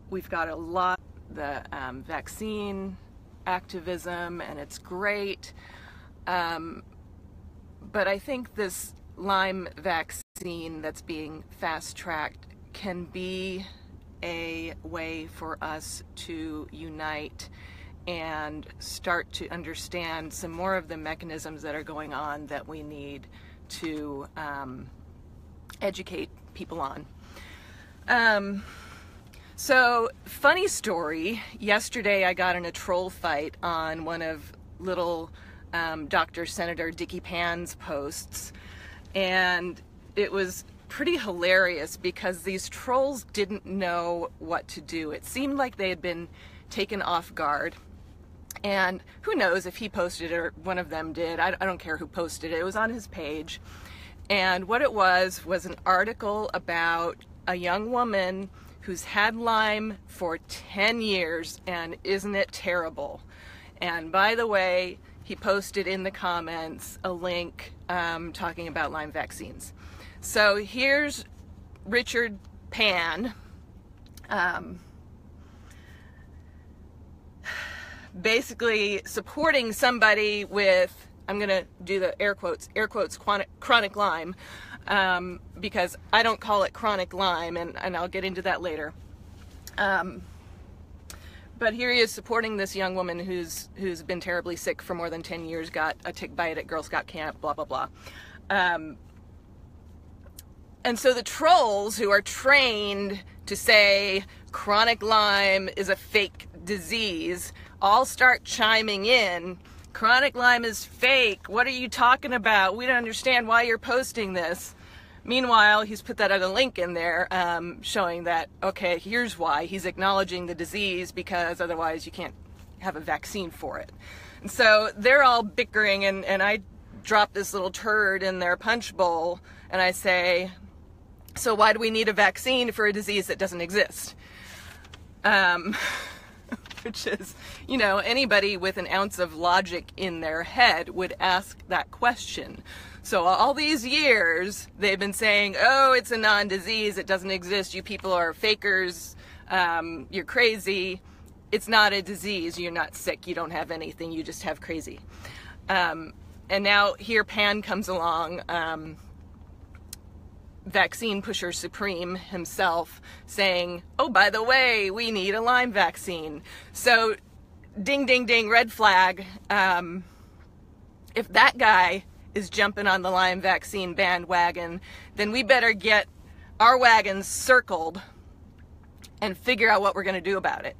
We've got a lot of the vaccine activism, and it's great. But I think this Lyme vaccine that's being fast-tracked can be a way for us to unite and start to understand some more of the mechanisms that are going on that we need to educate people on. So, funny story, yesterday I got in a troll fight on one of little Dr. Senator Dicky Pan's posts, and it was pretty hilarious because these trolls didn't know what to do. It seemed like they had been taken off guard, and who knows if he posted it or one of them did. I don't care who posted it. It was on his page, and what it was an article about a young woman who's had Lyme for 10 years, and isn't it terrible? And by the way, he posted in the comments a link talking about Lyme vaccines. So here's Richard Pan basically supporting somebody with, I'm going to do the air quotes, chronic Lyme, because I don't call it chronic Lyme, and I'll get into that later. But here he is supporting this young woman who's been terribly sick for more than 10 years, got a tick bite at Girl Scout camp, blah, blah, blah. And so the trolls who are trained to say chronic Lyme is a fake disease all start chiming in. Chronic Lyme is fake. What are you talking about? We don't understand why you're posting this. Meanwhile, he's put that other link in there showing that, okay, here's why. He's acknowledging the disease because otherwise you can't have a vaccine for it. And so they're all bickering, and I drop this little turd in their punch bowl, and I say, so why do we need a vaccine for a disease that doesn't exist? Which is, you know, anybody with an ounce of logic in their head would ask that question. So all these years, they've been saying, oh, it's a non-disease, it doesn't exist, you people are fakers, you're crazy, it's not a disease, you're not sick, you don't have anything, you just have crazy. And now here Pan comes along, vaccine pusher supreme himself, saying, oh, by the way, we need a Lyme vaccine. So ding, ding, ding, red flag. If that guy is jumping on the Lyme vaccine bandwagon, then we better get our wagons circled and figure out what we're going to do about it.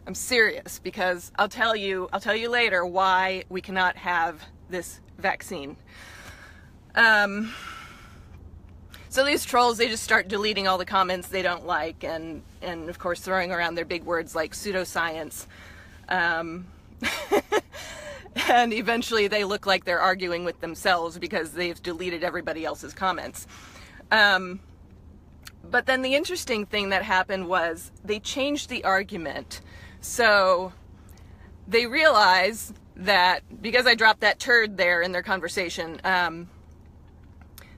I'm serious, because I'll tell you later why we cannot have this vaccine. So these trolls, they just start deleting all the comments they don't like, and of course throwing around their big words like pseudoscience. And eventually they look like they're arguing with themselves because they've deleted everybody else's comments. But then the interesting thing that happened was they changed the argument. So they realized that because I dropped that turd there in their conversation,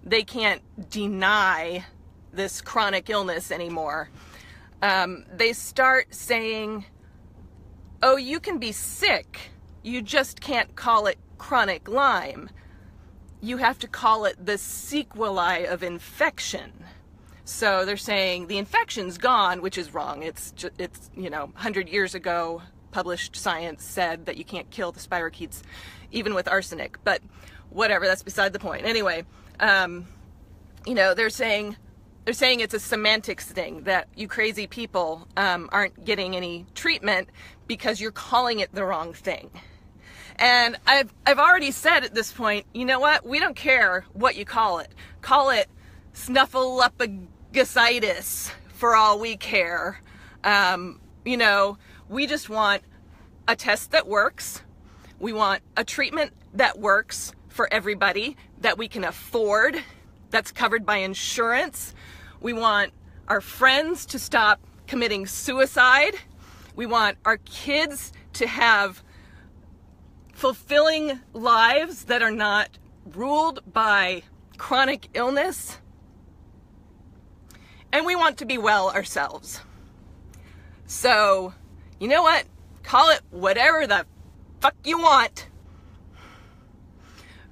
they can't deny this chronic illness anymore. They start saying, oh, you can be sick, you just can't call it chronic Lyme. You have to call it the sequelae of infection. So they're saying the infection's gone, which is wrong. It's you know, 100 years ago, published science said that you can't kill the spirochetes even with arsenic, but whatever, that's beside the point. Anyway, you know, they're saying it's a semantics thing, that you crazy people aren't getting any treatment because you're calling it the wrong thing. And I've already said at this point, you know what? We don't care what you call it. Call it snuffleupagitis for all we care. You know, we just want a test that works. We want a treatment that works for everybody, that we can afford, that's covered by insurance. We want our friends to stop committing suicide. We want our kids to have fulfilling lives that are not ruled by chronic illness. And we want to be well ourselves. So, you know what? Call it whatever the fuck you want.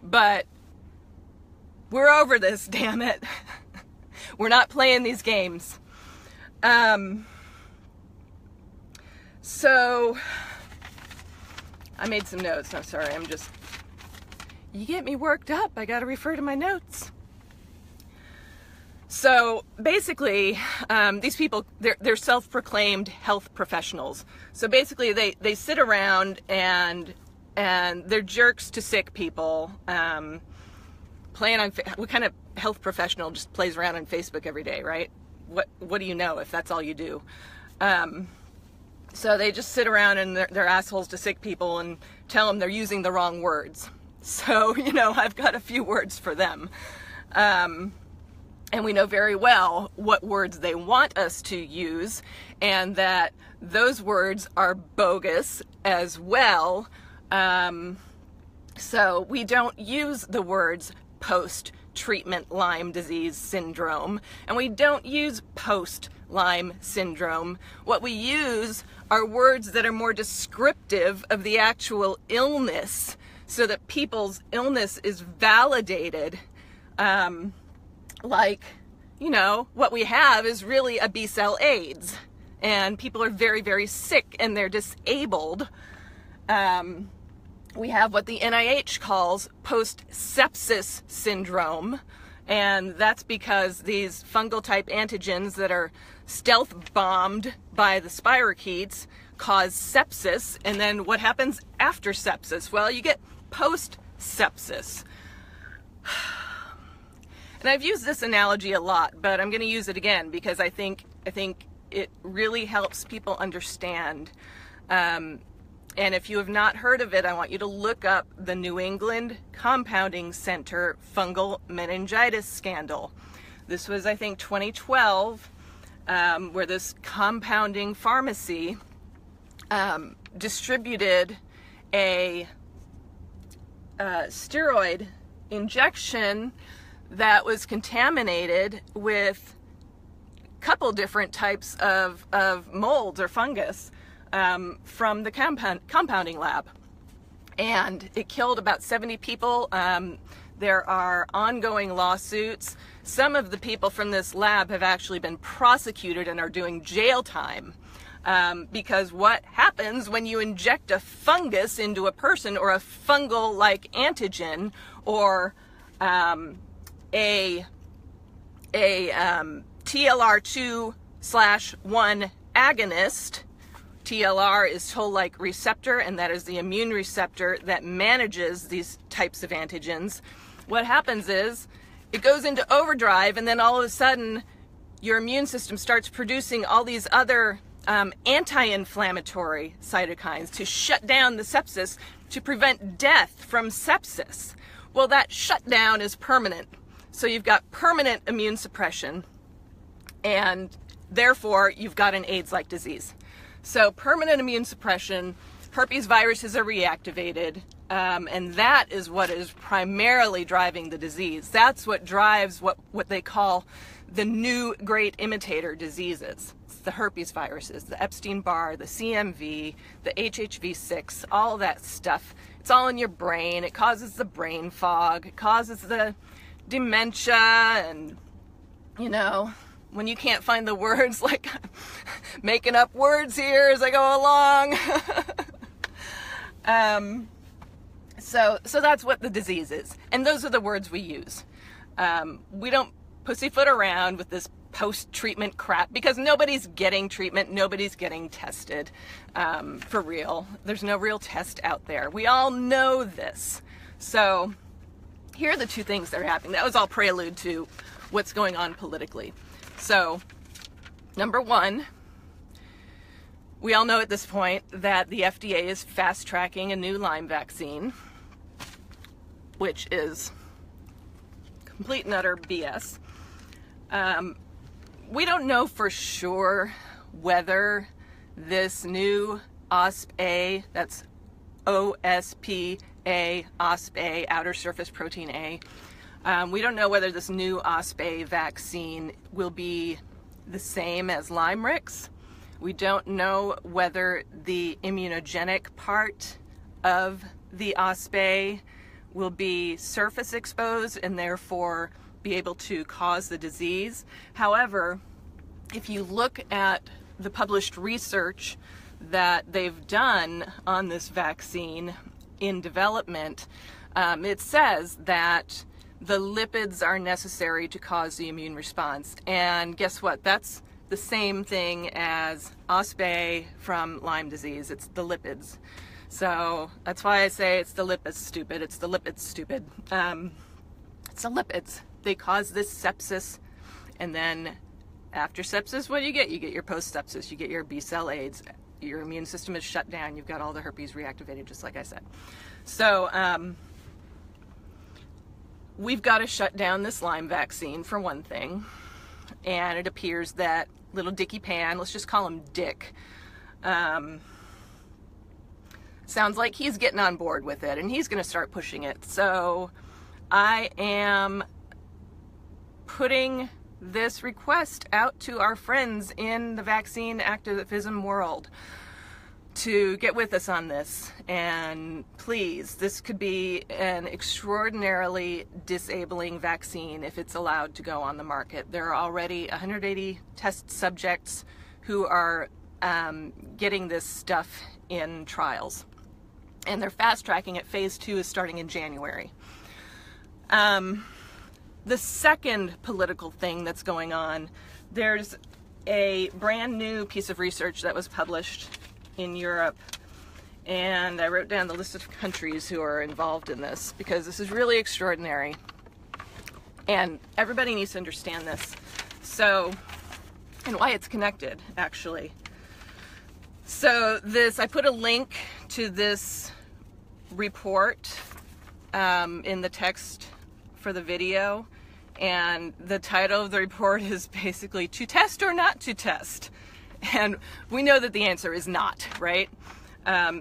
But we're over this, damn it. We're not playing these games. So, I made some notes. I'm sorry, you get me worked up. I gotta refer to my notes. So basically, these people, they're self-proclaimed health professionals. So basically they sit around and they're jerks to sick people. What kind of health professional just plays around on Facebook every day, right? What do you know if that's all you do? So they just sit around and they're assholes to sick people and tell them they're using the wrong words. So, I've got a few words for them. And we know very well what words they want us to use, and that those words are bogus as well. So we don't use the words post-treatment Lyme disease syndrome, and we don't use post-Lyme syndrome. What we use are words that are more descriptive of the actual illness, so that people's illness is validated. What we have is really a B-cell AIDS, and people are very, very sick and they're disabled. We have what the NIH calls post-sepsis syndrome, and that's because these fungal type antigens that are stealth bombed by the spirochetes cause sepsis. And then what happens after sepsis? Well, you get post-sepsis. And I've used this analogy a lot, but I'm going to use it again because I think it really helps people understand. And if you have not heard of it, I want you to look up the New England Compounding Center fungal meningitis scandal. This was, I think, 2012, where this compounding pharmacy distributed a steroid injection that was contaminated with a couple different types of molds or fungus from the compounding lab. And it killed about 70 people. There are ongoing lawsuits. Some of the people from this lab have actually been prosecuted and are doing jail time. Because what happens when you inject a fungus into a person, or a fungal-like antigen, or a TLR2/1 agonist. TLR is toll-like receptor, and that is the immune receptor that manages these types of antigens. What happens is it goes into overdrive, and then all of a sudden your immune system starts producing all these other anti-inflammatory cytokines to shut down the sepsis, to prevent death from sepsis. Well, that shutdown is permanent. So you've got permanent immune suppression, and therefore you've got an AIDS-like disease. So permanent immune suppression, herpes viruses are reactivated, and that is what is primarily driving the disease. That's what drives what they call the new great imitator diseases. It's the herpes viruses, the Epstein-Barr, the CMV, the HHV6, all that stuff. It's all in your brain. It causes the brain fog. It causes the dementia, and when you can't find the words, like making up words here as I go along. So that's what the disease is, and those are the words we use. We don't pussyfoot around with this post-treatment crap, because nobody's getting treatment, nobody's getting tested for real. There's no real test out there. We all know this. So here are the two things that are happening. That was all prelude to what's going on politically. So, number one, we all know at this point that the FDA is fast-tracking a new Lyme vaccine, which is complete and utter BS. We don't know for sure whether this new OspA, that's OSPA, OspA, outer surface protein A, we don't know whether this new OspA vaccine will be the same as LymeRix, We don't know whether the immunogenic part of the OspA will be surface exposed and therefore be able to cause the disease. However, if you look at the published research that they've done on this vaccine in development, it says that the lipids are necessary to cause the immune response. And guess what? That's the same thing as OspA from Lyme disease. It's the lipids. So that's why I say it's the lipids, stupid. It's the lipids, stupid. It's the lipids. They cause this sepsis, and then after sepsis, what do you get? You get your post-sepsis. You get your B-cell AIDS. Your immune system is shut down. You've got all the herpes reactivated, just like I said. So we've got to shut down this Lyme vaccine for one thing. And it appears that little Dickie Pan, let's just call him Dick, sounds like he's getting on board with it, and he's going to start pushing it. So I am putting this request out to our friends in the vaccine activism world to get with us on this. And please, this could be an extraordinarily disabling vaccine if it's allowed to go on the market. There are already 180 test subjects who are getting this stuff in trials. And they're fast tracking it. Phase 2 is starting in January. The second political thing that's going on, there's a brand new piece of research that was published in Europe, and I wrote down the list of countries who are involved in this because this is really extraordinary and everybody needs to understand this. So, and why it's connected, actually. So I put a link to this report in the text for the video, and the title of the report is basically to test or not to test. And we know that the answer is not, right?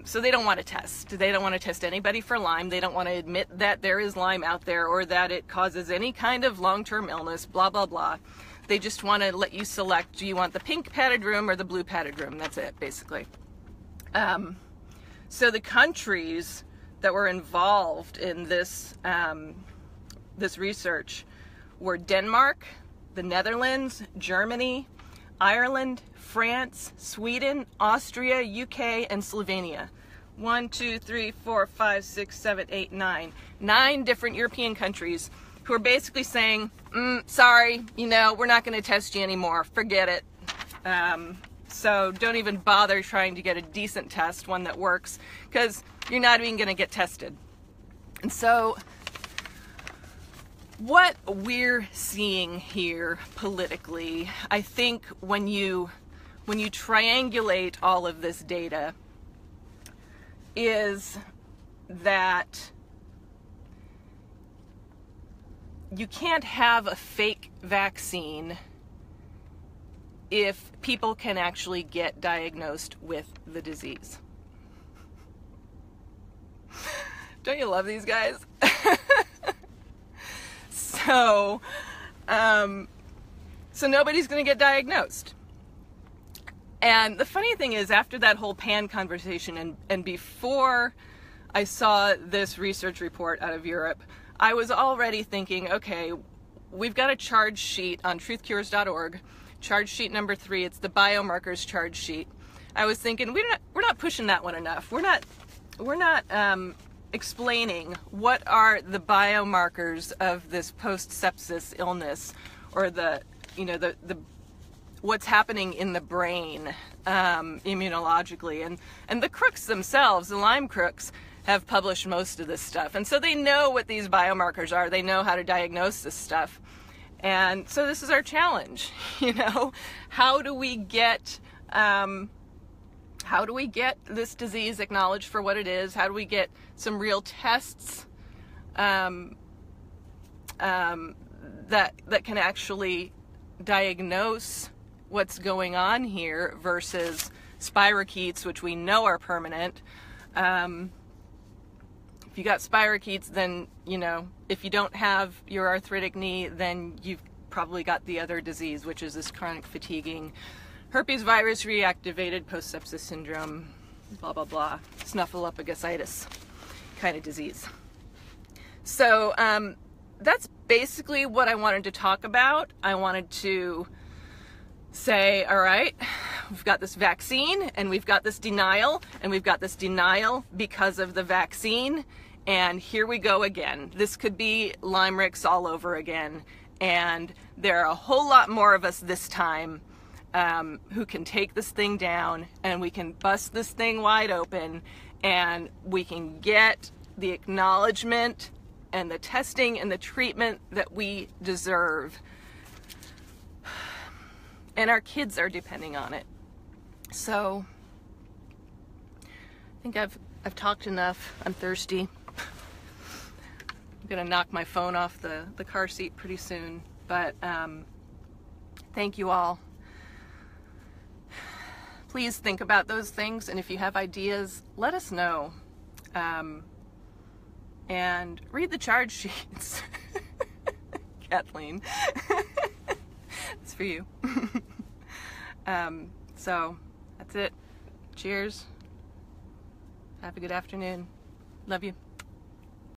So they don't want to test. They don't want to test anybody for Lyme. They don't want to admit that there is Lyme out there or that it causes any kind of long-term illness, blah, blah, blah. They just want to let you select, do you want the pink padded room or the blue padded room? That's it, basically. So the countries that were involved in this, this research were Denmark, the Netherlands, Germany, Ireland, France, Sweden, Austria, UK, and Slovenia. 1, 2, 3, 4, 5, 6, 7, 8, 9. 9 different European countries who are basically saying, sorry, we're not going to test you anymore. Forget it. So don't even bother trying to get a decent test, one that works, because you're not even going to get tested. And so what we're seeing here politically, I think when you triangulate all of this data, is that you can't have a fake vaccine if people can actually get diagnosed with the disease. Don't you love these guys? So nobody's going to get diagnosed. And the funny thing is, after that whole PAN conversation and before I saw this research report out of Europe, I was already thinking, okay, we've got a charge sheet on truthcures.org. Charge sheet number 3, it's the biomarkers charge sheet. I was thinking, we're not pushing that one enough. We're not explaining what are the biomarkers of this post-sepsis illness, or the what's happening in the brain immunologically. And the crooks themselves, the Lyme crooks, have published most of this stuff. And so they know what these biomarkers are. They know how to diagnose this stuff. And so this is our challenge, how do we get this disease acknowledged for what it is? How do we get some real tests that can actually diagnose what's going on here versus spirochetes, which we know are permanent. If you got spirochetes, then, if you don't have your arthritic knee, then you've probably got the other disease, which is this chronic fatiguing herpes virus reactivated post-sepsis syndrome, blah, blah, blah, snuffleupagus kind of disease. So that's basically what I wanted to talk about. I wanted to say, all right, we've got this vaccine and we've got this denial, and we've got this denial because of the vaccine, and here we go again. This could be Lymerix all over again, and there are a whole lot more of us this time who can take this thing down, and we can bust this thing wide open, and we can get the acknowledgement and the testing and the treatment that we deserve. And our kids are depending on it. So I think I've talked enough. I'm thirsty. I'm gonna knock my phone off the car seat pretty soon. But thank you all. Please think about those things, and if you have ideas, let us know. And read the charge sheets. Kathleen. It's for you. So that's it. Cheers. Have a good afternoon. Love you.